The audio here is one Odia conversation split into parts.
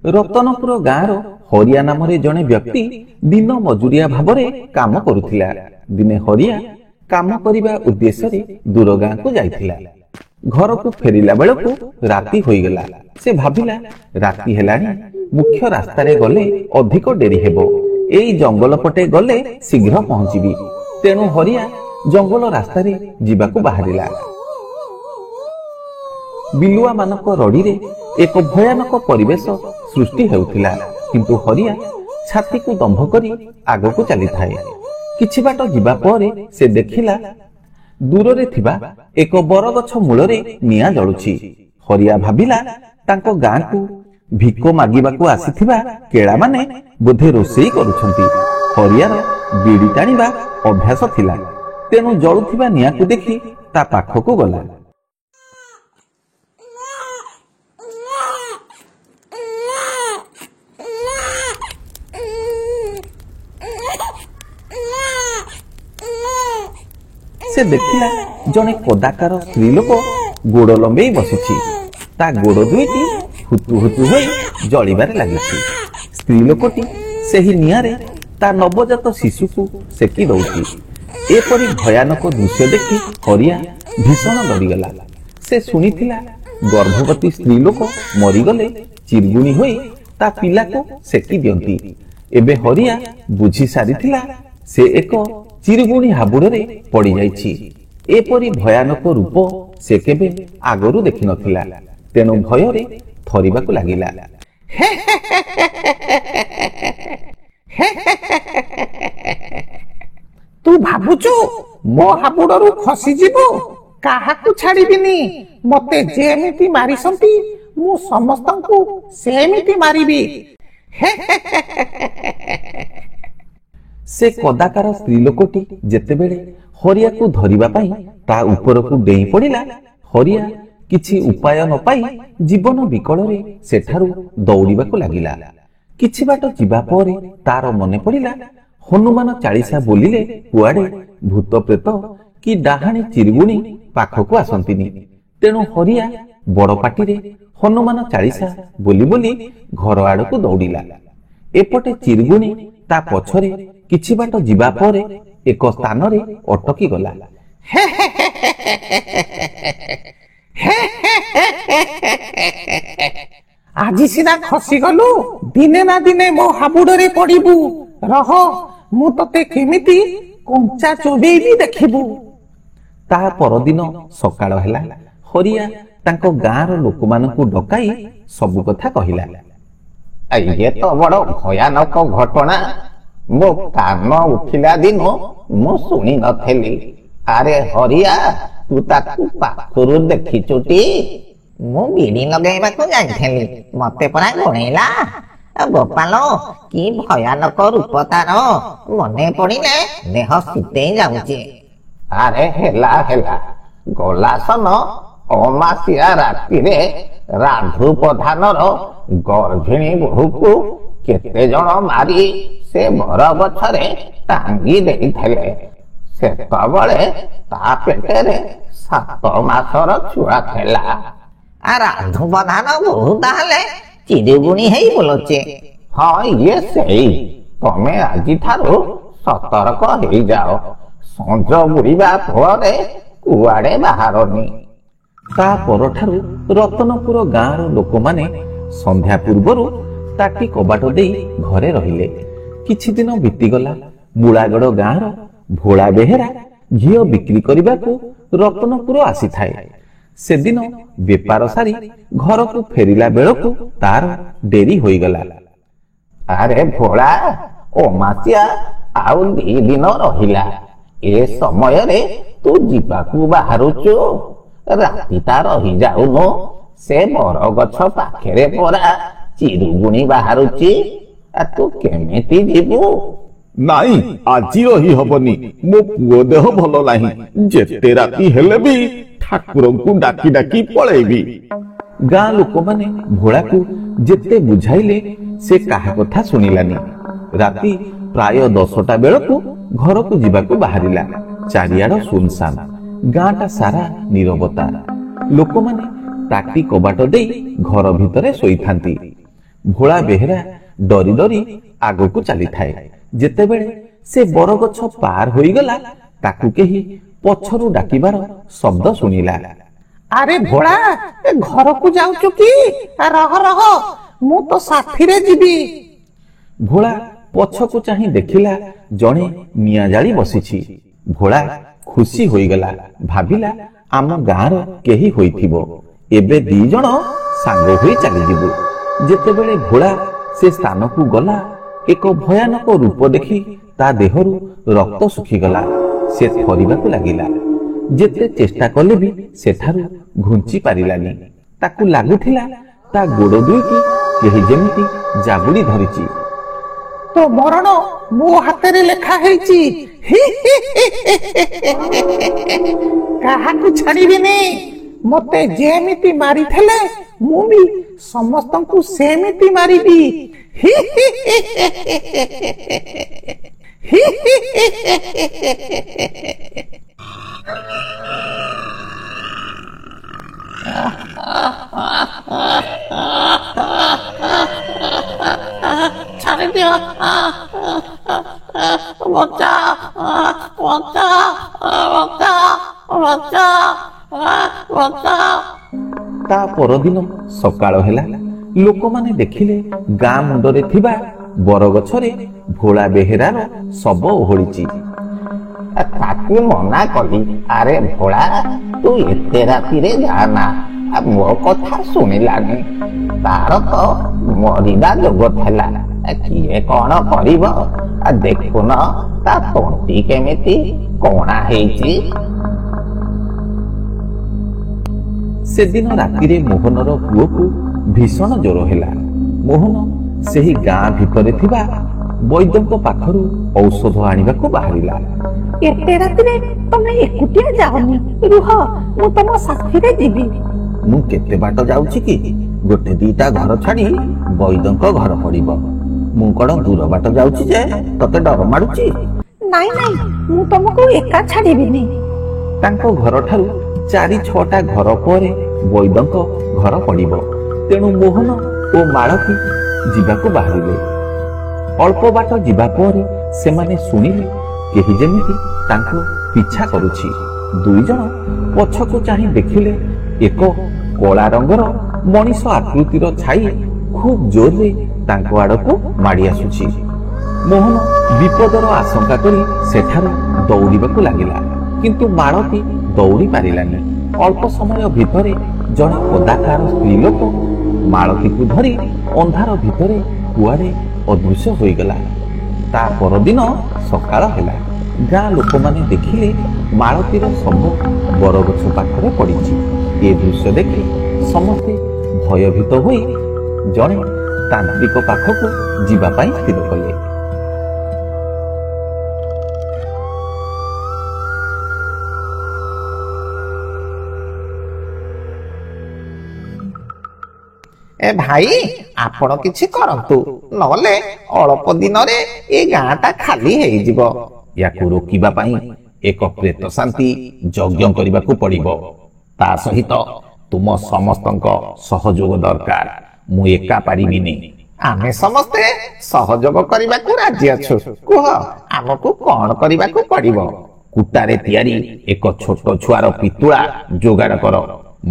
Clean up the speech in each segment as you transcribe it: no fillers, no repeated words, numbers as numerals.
ରତନପୁର ଗାଁର ହରିଆ ନାମରେ ଜଣେ ବ୍ୟକ୍ତି ଦିନ ମଜୁରିଆ ଭାବରେ କାମ କରୁଥିଲା। ଦିନେ ହରିଆ କାମ କରିବା ଉଦ୍ଦେଶ୍ୟରେ ଦୂର ଗାଁକୁ ଯାଇଥିଲା। ଘରକୁ ଫେରିଲା ବେଳକୁ ରାତି ହୋଇଗଲା। ସେ ଭାବିଲା ରାତି ହେଲାଣି, ମୁଖ୍ୟ ରାସ୍ତାରେ ଗଲେ ଅଧିକ ଡେରି ହେବ, ଏଇ ଜଙ୍ଗଲ ପଟେ ଗଲେ ଶୀଘ୍ର ପହଞ୍ଚିବି। ତେଣୁ ହରିଆ ଜଙ୍ଗଲ ରାସ୍ତାରେ ଯିବାକୁ ବାହାରିଲା। ବିଲୁଆ ମାନଙ୍କ ରଡିରେ ଏକ ଭୟାନକ ପରିବେଶ ସୃଷ୍ଟି ହେଉଥିଲା, କିନ୍ତୁ ହରିଆ ଛାତିକୁ ଦମ୍ଭ କରି ଆଗକୁ ଚାଲିଥାଏ। କିଛି ବାଟ ଯିବା ପରେ ସେ ଦେଖିଲା ଦୂରରେ ଥିବା ଏକ ବରଗଛ ମୂଳରେ ନିଆଁ ଜଳୁଛି। ହରିଆ ଭାବିଲା ତାଙ୍କ ଗାଁକୁ ଭିକ ମାଗିବାକୁ ଆସିଥିବା କେଳାମାନେ ବୋଧେ ରୋଷେଇ କରୁଛନ୍ତି। ହରିଆର ବିଡ଼ି ଟାଣିବା ଅଭ୍ୟାସ ଥିଲା, ତେଣୁ ଜଳୁଥିବା ନିଆଁକୁ ଦେଖି ତା ପାଖକୁ ଗଲା। ସେ ଦେଖିଲା ଜଣେ କଦାକାର ସ୍ତ୍ରୀ ଲୋକ ଗୋଡ ଲମ୍ବେଇ ବସିଛି। ତା ଗୋଡ ଦୁଇଟି ହୁତୁ ହୁତୁ ହୋଇ ଜଳିବାରେ ଲାଗିଛି। ସ୍ତ୍ରୀ ଲୋକଟି ସେହି ନିଆଁରେ ତା ନବଜାତ ଶିଶୁକୁ ସେକି ଦଉଛି। ଏପରି ଭୟାନକ ଦୃଶ୍ୟ ଦେଖି ହରିଆ ଭୀଷଣ ଡରିଗଲା। ସେ ଶୁଣିଥିଲା ଗର୍ଭବତୀ ସ୍ତ୍ରୀ ଲୋକ ମରିଗଲେ ଚିରଗୁଣି ହୋଇ ତା ପିଲାକୁ ସେକି ଦିଅନ୍ତି। ଏବେ ହରିଆ ବୁଝି ସାରିଥିଲା ସେ ଏକ ଚିରଗୁଣି ହାବୁଡରେ ପଡିଯାଇଛି। ଏପରି ଭୟାନକ ରୂପ ସେ କେବେ ଆଗରୁ ଦେଖିନଥିଲା। ତେଣୁ ଭୟରେ ଥରିବାକୁ ଲାଗିଲା। ତୁ ଭାବୁଛୁ ମୋ ହାବୁଡରୁ ଖସିଯିବୁ? କାହାକୁ ଛାଡିବିନି। ମତେ ଯେମିତି ମାରିଛନ୍ତି ମୁଁ ସମସ୍ତଙ୍କୁ ସେମିତି ମାରିବି। ସେ କଦାକାର ସ୍ତ୍ରୀ ଲୋକଟି ଯେତେବେଳେ ହରିଆକୁ ଧରିବା ପାଇଁ ତା ଉପରକୁ ଡେଇଁ ପଡିଲା, ହରିଆ କିଛି ଉପାୟ ନ ପାଇ ଜୀବନ ବିକଳରେ ସେଠାରୁ ଦୌଡ଼ିବାକୁ ଲାଗିଲା। କିଛି ବାଟ ଯିବା ପରେ ତାର ମନେ ପଡିଲା ହନୁମାନ ଚାଳିଶା ବୋଲିଲେ କୁଆଡେ ଭୂତ ପ୍ରେତ କି ଡାହାଣୀ ଚିରଗୁଣି ପାଖକୁ ଆସନ୍ତିନି। ତେଣୁ ହରିଆ ବଡ ପାଟିରେ ହନୁମାନ ଚାଳିଶା ବୋଲି ବୋଲି ଘର ଆଡକୁ ଦୌଡ଼ିଲା। ଏପଟେ ଚିରଗୁଣି ତା ପଛରେ କିଛି ବାଟ ଯିବା ପରେ ଏକ ସ୍ଥାନରେ ଅଟକି ଗଲା। ଆଜି ସିନା ଖସିଗଲୁ, ଦିନେ ନା ଦିନେ ମୋ ହାବୁଡରେ ପଡିବୁ। ରହ, ମୁଁ ତତେ କେମିତି କଞ୍ଚା ଚୋବେଇବି ଦେଖିବୁ। ତା ପରଦିନ ସକାଳ ହେଲା। ହରିଆ ତାଙ୍କ ଗାଁର ଲୋକମାନଙ୍କୁ ଡକାଇ ସବୁ କଥା କହିଲା। ଇଏ ତ ବଡ ଭୟାନକ ଘଟଣା। ମୋ କାନ ଉଠିଲା ଦିନ ମୁଁ ଶୁଣି ନଥିଲି। ଆରେ ହରିଆ, ତୁ ତାକୁ ପାଖରୁ ଦେଖିଛୁଟି? ମୁଁ ବିଡ଼ି ଲଗେଇବାକୁ ଯାଇଥିଲି, ମତେ ପରା ଗୋଳେଇଲା। ଗୋପାଳ, କି ଭୟାନକ ରୂପ ତାର। ମନେ ପଡିଲେ ଦେହ ଶୀତେଇ ଯାଉଛି। ଆରେ ହେଲା ହେଲା, ଗଲା ସନ ଅମାସିଆ ରାତିରେ ରାଧୁ ପ୍ରଧାନର ଗର୍ଭିଣୀ ବୋହୂକୁ କେତେ ଜଣ ମାରି ସେ ବର ଗଛରେ ଟାଙ୍ଗି ଦେଇଥିଲେ। ସେତେବେଳେ ତା ପେଟରେ 7 ମାସର ଛୁଆ ଥିଲା। ରାଧୁ ପ୍ରଧାନ ବୋହୂ ତାହେଲେ ଚିରଗୁଣି ହେଇ ବୁଲୁଛି। ହଁ, ଇଏ ସେଇ। ତମେ ଆଜିଠାରୁ ସତର୍କ ହେଇଯାଅ। ସଞ୍ଜ ବୁଡ଼ିବା ଫଳରେ କୁଆଡେ ବାହାରନି। ତା ପରଠାରୁ ରତନପୁର ଗାଁର ଲୋକମାନେ ସନ୍ଧ୍ୟା ପୂର୍ବରୁ ତାଟି କବାଟ ଦେଇ ଘରେ ରହିଲେ। କିଛି ଦିନ ବିତିଗଲା। ମୂଳାଗଡ଼ ଗାଁର ଭୋଳା ବେହେରା ଘିଅ ବିକ୍ରି କରିବାକୁ ରତନପୁର ଆସିଥାଏ। ସେଦିନ ବେପାର ସାରି ଘରକୁ ଫେରିଲା ବେଳକୁ ତାର ଡେରି ହୋଇଗଲା। ଆରେ ଭୋଳା, ଅମାସିଆ ଆଉ 2 ଦିନ ରହିଲା। ଏ ସମୟରେ ତୁ ଯିବାକୁ ବାହାରୁଛୁ? ରାତିଟା ରହିଯାଉନୁ? ସେ ବରଗଛ ପାଖରେ ପରା ଚିରୁଗୁଣି ବାହାରୁଛି। ତୁ କେମିତି ଯିବୁ? ନାଇଁ, ଆଜି ରହି ହବନି। ମୋ ପୁଅ ଦେହ ଭଲ ନାହିଁ। ଯେତେ ରାତି ହେଲେ ବି ଠାକୁରଙ୍କୁ ଡାକି ଡାକି ପଳେଇବି। ଗାଁ ଲୋକମାନେ ଭୋଳାକୁ ଯେତେ ବୁଝାଇଲେ ସେ କାହା କଥା ଶୁଣିଲାନି। ରାତି ପ୍ରାୟ 10ଟା ବେଳକୁ ଘରକୁ ଯିବାକୁ ବାହାରିଲା। ଚାରିଆଡ ସୁନସାନ, ଗାଁଟା ସାରା ନୀରବତା। ଲୋକମାନେ ତାଟି କବାଟ ଦେଇ ଘର ଭିତରେ ଶୋଇଥାନ୍ତି। ଭୋଳା ବେହେରା ଡରି ଡରି ଆଗକୁ ଚାଲିଥାଏ। ଯେତେବେଳେ ସେ ବରଗଛ ପାର ହୋଇଗଲା ତାକୁ କେହି ପଛରୁ ଡାକିବାର ଶବ୍ଦ ଶୁଣିଲା। ଆରେ ଭୋଳା, ଏ ଘରକୁ ଯାଉଛୁ କି? ରହ ରହ, ମୁଁ ତ ସାଥିରେ ଯିବି। ଭୋଳା ପଛକୁ ଚାହିଁ ଦେଖିଲା ଜଣେ ନିଆଁ ଜାଳି ବସିଛି। ଭୋଳା ଖୁସି ହୋଇଗଲା, ଭାବିଲା ଆମ ଗାଁର କେହି ହୋଇଥିବ, ଏବେ 2 ଜଣ ସାଙ୍ଗ ହୋଇ ଚାଲିଯିବୁ। ଯେତେବେଳେ ଭୋଳା ସେ ସ୍ଥାନକୁ ଗଲା ଏକ ଭୟାନକ ରୂପ ଦେଖି ତା ଦେହରୁ ରକ୍ତ ଶୁଖିଗଲା। ସେ ଥରିବାକୁ ଲାଗିଲା। ଯେତେ ଚେଷ୍ଟା କଲେ ବି ସେଠାରୁ ଘୁଞ୍ଚି ପାରିଲାନି। ତାକୁ ଲାଗୁଥିଲା ତା ଗୋଡ଼ ଦୁଇଟି କେହି ଯେମିତି ଜାବୁଡ଼ି ଧରିଛି। ତ ମରଣ ମୋ ହାତରେ ଲେଖା ହେଇଛି। କାହାକୁ ଛାଡ଼ିବିନି। ମତେ ଯେମିତି ମାରିଥିଲେ ମୁଁ ବି ସମସ୍ତଙ୍କୁ ସେମିତି ମାରିବି। ଛାଡ଼ିଦିଅ, ବଞ୍ଚା, ବଞ୍ଚା, ବଞ୍ଚା, ବଞ୍ଚା, ବଞ୍ଚା। ତା ପରଦିନ ସକାଳ ହେଲା। ଲୋକମାନେ ଦେଖିଲେ ଗାଁ ମୁଣ୍ଡରେ ଥିବା ବରଗଛରେ ଭୋଳା ବେହେରାର ଶବ ଓହଳିଛି। ତାକୁ ମନା କଲି, ଆରେ ଭୋଳା ତୁ ଏତେ ରାତିରେ ଯାନା, ମୋ କଥା ଶୁଣିଲାନି। ତାର ତ ମରିବା ଯୋଗ ଥିଲା, କିଏ କଣ କରିବ? ଦେଖୁନ ତା ତଣ୍ଟି କେମିତି କଣା ହେଇଛି। ସେଦିନ ରାତିରେ ମୋହନର ପୁଅକୁ ଭୀଷଣ ଜ୍ୱର ହେଲା। ମୋହନ ସେହି ଗାଁ ଭିତରେ ଥିବା ବୈଦ୍ୟଙ୍କ ପାଖରୁ ଔଷଧ ଆଣିବାକୁ ବାହାରିଲା। ଏତେ ରାତିରେ ତମେ ଏକୁଟିଆ ଯାଅନି, ରୁହ, ମୁଁ ତମ ସାଥିରେ ଯିବି। ମୁଁ କେତେ ବାଟ ଯାଉଛି କି? 1-2ଟା ଘର ଛାଡି ବୈଦ୍ୟଙ୍କ ଘର ପଡିବ। ମୁଁ କଣ ଦୂର ବାଟ ଯାଉଛି ଯେ ତତେ ଡର ମାଡୁଛି? ନାଇଁ ନାଇଁ, ମୁଁ ତମକୁ ଏକା ଛାଡ଼ିବିନି। ତାଙ୍କ ଘରଠାରୁ 4-6ଟା ଘର ପରେ ବୈଦ୍ୟଙ୍କ ଘର ପଡିବ। ତେଣୁ ମୋହନ ଓ ମାଳତୀ ଯିବାକୁ ବାହାରିଲେ। ଅଳ୍ପ ବାଟ ଯିବା ପରେ ସେମାନେ ଶୁଣିଲେ କେହି ଯେମିତି ତାଙ୍କୁ ପିଛା କରୁଛି। 2 ଜଣ ପଛକୁ ଚାହିଁ ଦେଖିଲେ ଏକ କଳା ରଙ୍ଗର ମଣିଷ ଆକୃତିର ଛାଇ ଖୁବ୍ ଜୋରରେ ତାଙ୍କ ଆଡକୁ ମାଡ଼ି ଆସୁଛି। ମୋହନ ବିପଦର ଆଶଙ୍କା କରି ସେଠାରୁ ଦୌଡ଼ିବାକୁ ଲାଗିଲା, କିନ୍ତୁ ମାଳତୀ ଦୌଡ଼ି ପାରିଲାନି। ଅଳ୍ପ ସମୟ ଭିତରେ ଜଣେ କଦାକାର ସ୍ତ୍ରୀ ଲୋକ ମାଳତୀକୁ ଧରି ଅନ୍ଧାର ଭିତରେ କୁଆଡ଼େ ଅଦୃଶ୍ୟ ହୋଇଗଲା। ତା ପରଦିନ ସକାଳ ହେଲା। ଗାଁ ଲୋକମାନେ ଦେଖିଲେ ମାଳତୀର ଶବ ବରଗଛ ପାଖରେ ପଡ଼ିଛି। ଏ ଦୃଶ୍ୟ ଦେଖି ସମସ୍ତେ ଭୟଭୀତ ହୋଇ ଜଣେ ତାନ୍ତ୍ରିକ ପାଖକୁ ଯିବା ପାଇଁ ସ୍ଥିର କଲେ। ଏ ଭାଇ, ଆପଣ କିଛି କରନ୍ତୁ, ନହେଲେ ଅଳ୍ପ ଦିନରେ ଏ ଗାଁଟା ଖାଲି ହେଇଯିବ। ୟାକୁ ରୋକିବା ପାଇଁ ଏକ ପ୍ରେତ ଶାନ୍ତି ଯଜ୍ଞ କରିବାକୁ ପଡ଼ିବ। ତା ସହିତ ତୁମ ସମସ୍ତଙ୍କ ସହଯୋଗ ଦରକାର। ମୁଁ ଏକା ପାରିବିନି। ଆମେ ସମସ୍ତେ ସହଯୋଗ କରିବାକୁ ରାଜି ଅଛୁ। କୁହ, ଆମକୁ କଣ କରିବାକୁ ପଡ଼ିବ? କୁଟାରେ ତିଆରି ଏକ ଛୋଟ ଛୁଆର ପିତୁଳା ଯୋଗାଡ଼ କର।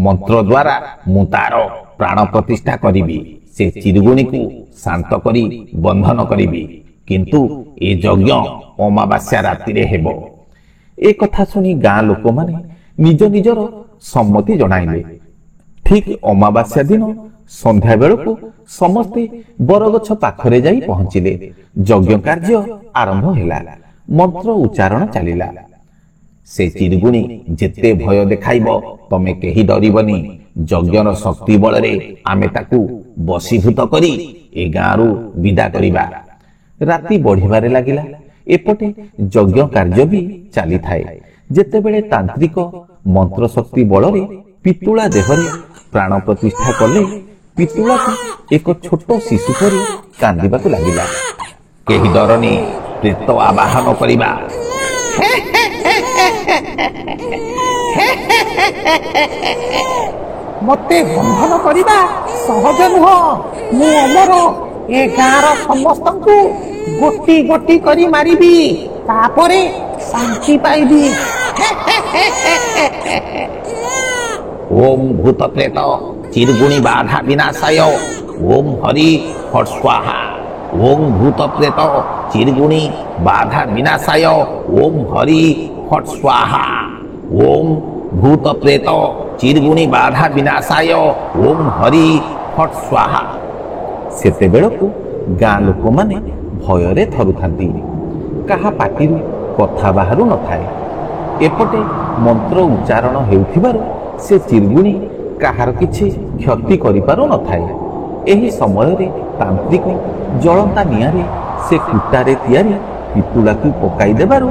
ମନ୍ତ୍ର ଦ୍ୱାରା ମୁଁ ତାର ପ୍ରାଣ ପ୍ରତିଷ୍ଠା କରିବି। ସେ ଚିରୁଗୁଣିକୁ ଶାନ୍ତ କରି ବନ୍ଧନ କରିବି। କିନ୍ତୁ ଏ ଯଜ୍ଞ ଅମାବାସ୍ୟା ରାତିରେ ହେବ। ଏ କଥା ଶୁଣି ଗାଁ ଲୋକମାନେ ନିଜ ନିଜର ସମ୍ମତି ଜଣାଇଲେ। ଠିକ୍ ଅମାବାସ୍ୟା ଦିନ ସନ୍ଧ୍ୟା ବେଳକୁ ସମସ୍ତେ ବରଗଛ ପାଖରେ ଯାଇ ପହଞ୍ଚିଲେ। ଯଜ୍ଞ କାର୍ଯ୍ୟ ଆରମ୍ଭ ହେଲା। ମନ୍ତ୍ର ଉଚ୍ଚାରଣ ଚାଲିଲା। ସେ ଚିରୁଗୁଣି ଯେତେ ଭୟ ଦେଖାଇବ ତମେ କେହି ଡରିବନି। ଯଜ୍ଞର ଶକ୍ତି ବଳରେ ଆମେ ତାକୁ ବଶୀଭୂତ କରି ଏ ଗାଁରୁ ବିଦା କରିବା। ରାତି ବଢିବାରେ ଲାଗିଲା। ଏପଟେ ଯଜ୍ଞ କାର୍ଯ୍ୟ ବି ଚାଲିଥାଏ। ଯେତେବେଳେ ତାନ୍ତ୍ରିକ ମନ୍ତ୍ର ଶକ୍ତି ବଳରେ ପିତୁଳା ଦେହରେ ପ୍ରାଣ ପ୍ରତିଷ୍ଠା କଲେ, ପିତୁଳାକୁ ଏକ ଛୋଟ ଶିଶୁ ପରି କାନ୍ଦିବାକୁ ଲାଗିଲା। କେହି ଡରନି, ପ୍ରେତ ଆବାହନ କରିବା। ମତେ ବନ୍ଧନ କରିବା ସହଜ ନୁହଁ। ମୁଁ ଅମର ଏ ଗାଁର ସମସ୍ତଙ୍କୁ ଗୋଟି ଗୋଟି କରି ମାରିବି, ତାପରେ ଶାନ୍ତି ପାଇବି। ଓମ୍ ଭୂତ ପ୍ରେତ ଚିର୍ଗୁଣି ବାଧା ବିନାଶାୟ ଓମ୍ ହରି ଫଟ୍ ସ୍ୱାହା। ଓମ୍ ଭୂତ ପ୍ରେତ ଚିର୍ଗୁଣି ବାଧା ବିନାଶାୟ ଓମ୍ ହରି ଫଟ୍ ସ୍ୱାହା। ଓମ୍ ଭୂତ ପ୍ରେତ ଚିର୍ଗୁଣି ବାଧା ବିନାଶାୟ ଓମ୍ ହରି ଫଟ୍ ସ୍ୱାହା। ସେତେବେଳକୁ ଗାଁ ଲୋକମାନେ ଭୟରେ ଥରୁଥାନ୍ତି। କାହା ପାଟିରୁ କଥା ବାହାରୁ ନଥାଏ। ଏପଟେ ମନ୍ତ୍ର ଉଚ୍ଚାରଣ ହେଉଥିବାରୁ ସେ ଚିର୍ଗୁଣି କାହାର କିଛି କ୍ଷତି କରିପାରୁ ନଥାଏ। ଏହି ସମୟରେ ତାନ୍ତ୍ରିକ ଜଳନ୍ତା ନିଆଁରେ ସେ କୁଟାରେ ତିଆରି ପିତୁଳାକୁ ପକାଇ ଦେବାରୁ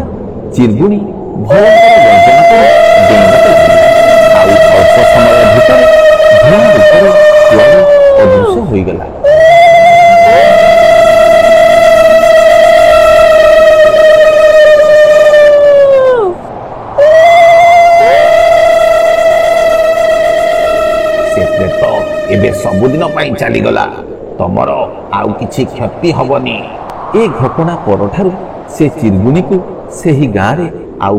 ଚିର୍ଗୁଣି ଭୟଙ୍କର ଗର୍ଜନ କରି ଡେଇଁବାକୁ ଲାଗିଲା। ଆଉ ଅଳ୍ପ ସମୟ ଭିତରେ ଧୂଆଁ ଭିତରେ କୁଆଡ଼େ ଅଦୃଶ୍ୟ ହୋଇଗଲା। ସେ ପ୍ରେତ ଏବେ ସବୁଦିନ ପାଇଁ ଚାଲିଗଲା, ତମର ଆଉ କିଛି କ୍ଷତି ହବନି। ଏ ଘଟଣା ପରଠାରୁ ସେ ଚିର୍ଗୁଣିକୁ ସେହି ଗାଁରେ ଆଉ